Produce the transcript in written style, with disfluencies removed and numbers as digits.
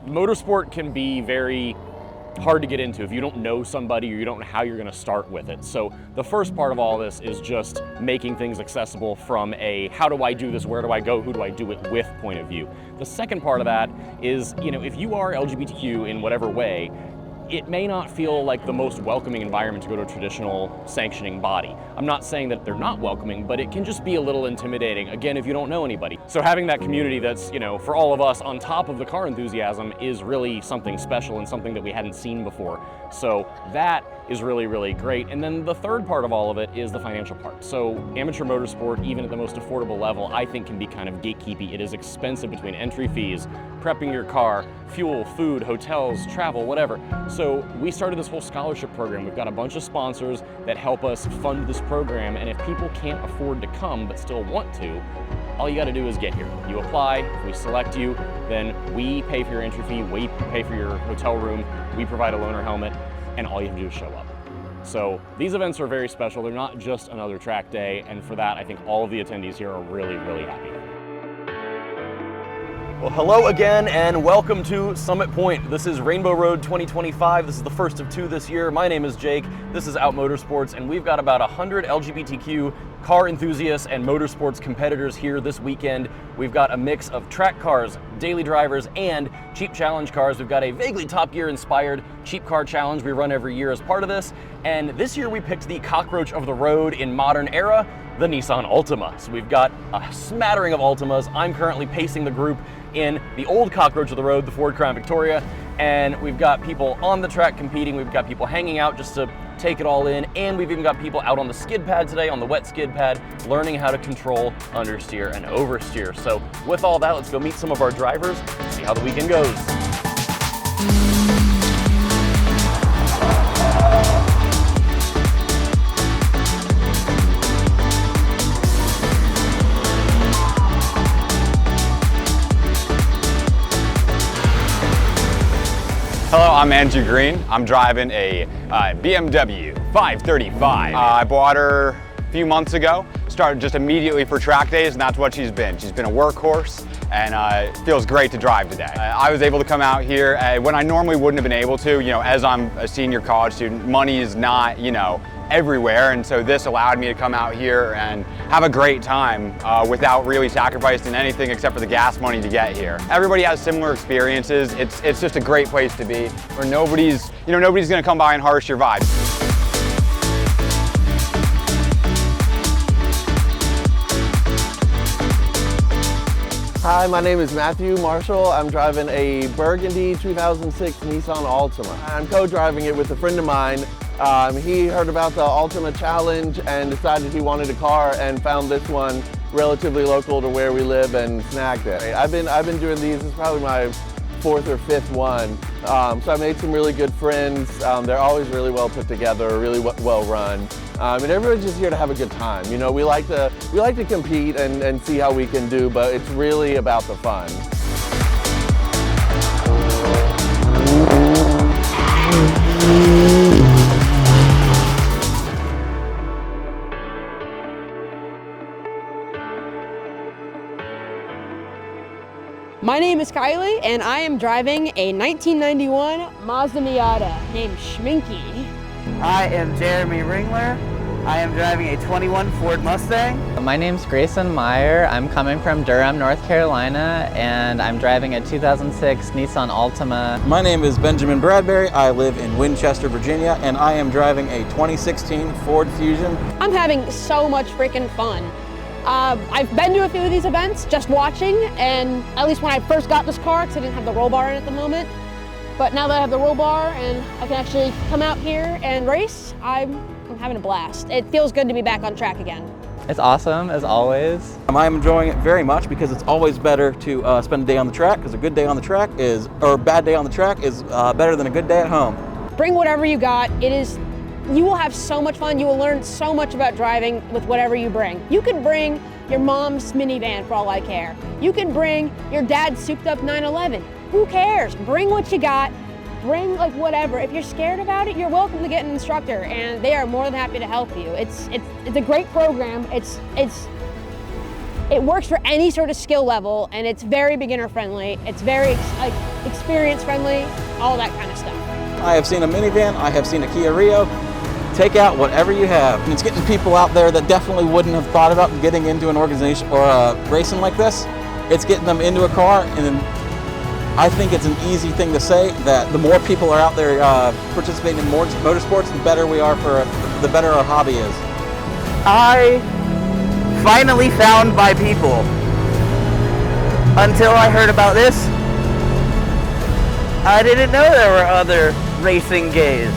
motorsport can be very hard to get into if you don't know somebody or you don't know how you're going to start with it. So the first part of all this is just making things accessible from a how do I do this, where do I go, who do I do it with point of view. The second part of that is, if you are LGBTQ in whatever way, it may not feel like the most welcoming environment to go to a traditional sanctioning body. I'm not saying that they're not welcoming, but it can just be a little intimidating, again, if you don't know anybody. So having that community that's, for all of us on top of the car enthusiasm is really something special and something that we hadn't seen before. So that is really, really great. And then the third part of all of it is the financial part. So amateur motorsport, even at the most affordable level, I think can be kind of gatekeepy. It is expensive between entry fees, prepping your car, fuel, food, hotels, travel, whatever. So we started this whole scholarship program. We've got a bunch of sponsors that help us fund this program, and if people can't afford to come but still want to, all you got to do is get here. You apply, if we select you, then we pay for your entry fee, we pay for your hotel room, we provide a loaner helmet, and all you have to do is show up. So these events are very special. They're not just another track day, and for that, I think all of the attendees here are really, really happy. Well, hello again and welcome to Summit Point. This is Rainbow Road 2025. This is the first of two this year. My name is Jake. This is Out Motorsports, and we've got about 100 LGBTQ car enthusiasts and motorsports competitors here this weekend. We've got a mix of track cars, daily drivers, and cheap challenge cars. We've got a vaguely Top Gear inspired cheap car challenge we run every year as part of this. And this year we picked the cockroach of the road in modern era, the Nissan Altima. So we've got a smattering of Altimas. I'm currently pacing the group in the old cockroach of the road, the Ford Crown Victoria, and we've got people on the track competing, we've got people hanging out just to take it all in, and we've even got people out on the skid pad today, on the wet skid pad, learning how to control understeer and oversteer. So with all that, let's go meet some of our drivers, see how the weekend goes. Hello, I'm Andrew Green. I'm driving a BMW 535. I bought her a few months ago, started just immediately for track days, and that's what she's been. She's been a workhorse, and it feels great to drive today. I was able to come out here when I normally wouldn't have been able to. As I'm a senior college student, money is not, everywhere, and so this allowed me to come out here and have a great time without really sacrificing anything except for the gas money to get here. Everybody has similar experiences. It's just a great place to be, where nobody's gonna come by and harsh your vibe. Hi, my name is Matthew Marshall. I'm driving a Burgundy 2006 Nissan Altima. I'm co-driving it with a friend of mine. He heard about the Altima Challenge and decided he wanted a car and found this one relatively local to where we live and snagged it. I've been doing these, this is probably my fourth or fifth one. So I made some really good friends. They're always really well put together, really well run. And everyone's just here to have a good time. We like to compete and see how we can do, but it's really about the fun. My name is Kylie, and I am driving a 1991 Mazda Miata named Schminky. I am Jeremy Ringler. I am driving a 21 Ford Mustang. My name's Grayson Meyer. I'm coming from Durham, North Carolina, and I'm driving a 2006 Nissan Altima. My name is Benjamin Bradbury. I live in Winchester, Virginia, and I am driving a 2016 Ford Fusion. I'm having so much freaking fun. I've been to a few of these events just watching, and at least when I first got this car, because I didn't have the roll bar in at the moment, but now that I have the roll bar and I can actually come out here and race, I'm having a blast. It feels good to be back on track again. It's awesome, as always. I'm enjoying it very much because it's always better to spend a day on the track, because a good day on the track or a bad day on the track is better than a good day at home. Bring whatever you got. You will have so much fun. You will learn so much about driving with whatever you bring. You can bring your mom's minivan for all I care. You can bring your dad's souped up 911. Who cares? Bring what you got. Bring whatever. If you're scared about it, you're welcome to get an instructor, and they are more than happy to help you. It's a great program. It works for any sort of skill level, and it's very beginner friendly. It's very experience friendly, all that kind of stuff. I have seen a minivan, I have seen a Kia Rio. Take out whatever you have. And it's getting people out there that definitely wouldn't have thought about getting into an organization or racing like this. It's getting them into a car, and I think it's an easy thing to say that the more people are out there participating in motorsports, the better we are the better our hobby is. I finally found my people. Until I heard about this, I didn't know there were other racing gays.